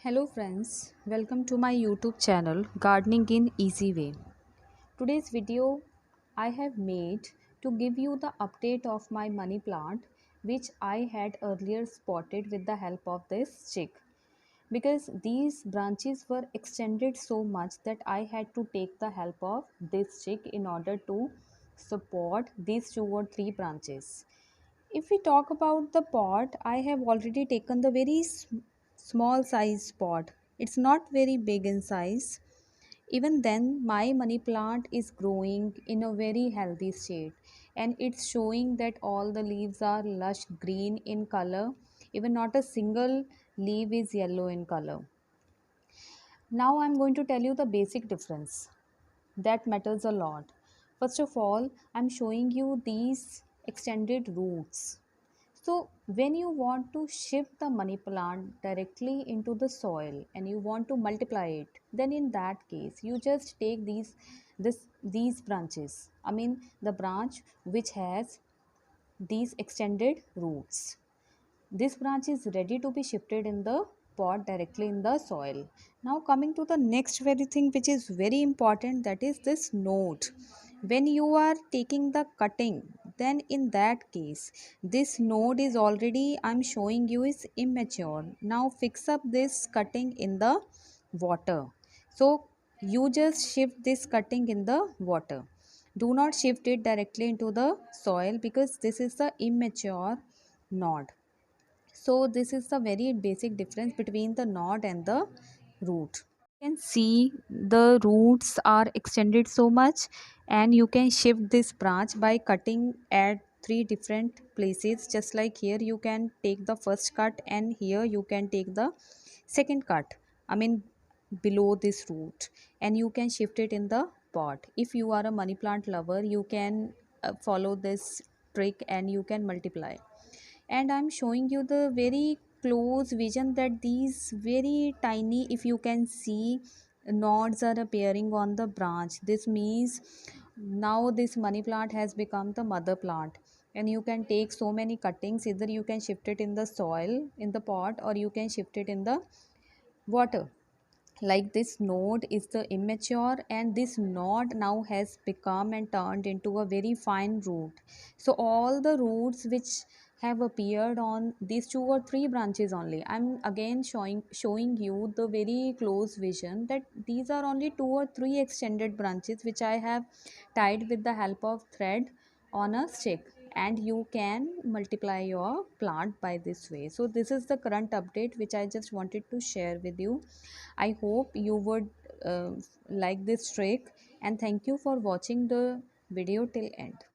Hello friends, welcome to my YouTube channel Gardening in Easy Way. Today's video I have made to give you the update of my money plant which I had earlier spotted with the help of this chick, because these branches were extended so much that I had to take the help of this chick in order to support these 2 or 3 branches. If we talk about the pot, I have already taken the very small size pot. It's not very big in size. Even then, my money plant is growing in a very healthy state, and it's showing that all the leaves are lush green in color. Even not a single leaf is yellow in color. Now I'm going to tell you the basic difference that matters a lot. First of all, I'm showing you these extended roots. So, when you want to shift the money plant directly into the soil and you want to multiply it, then in that case, you just take these branches. I mean, the branch which has these extended roots. This branch is ready to be shifted in the pot directly in the soil. Now coming to the next very thing which is very important, that is this node. When you are taking the cutting, then in that case this node is already, I'm showing you, is immature. Now fix up this cutting in the water. So you just shift this cutting in the water. Do not shift it directly into the soil because this is the immature node. So this is the very basic difference between the knot and the root. You can see the roots are extended so much, and you can shift this branch by cutting at 3 different places. Just like here you can take the first cut, and here you can take the second cut, I mean below this root, and you can shift it in the pot. If you are a money plant lover, you can follow this trick and you can multiply. And I'm showing you the very close vision that these very tiny, if you can see, nodes are appearing on the branch. This means now this money plant has become the mother plant, and you can take so many cuttings. Either you can shift it in the soil in the pot, or you can shift it in the water. Like this node is the immature, and this node now has become and turned into a very fine root. So all the roots which have appeared on these 2 or 3 branches only, I'm again showing you the very close vision that these are only 2 or 3 extended branches which I have tied with the help of thread on a stick, and you can multiply your plant by this way. So this is the current update which I just wanted to share with you. I hope you would uh, like this trick, and thank you for watching the video till end.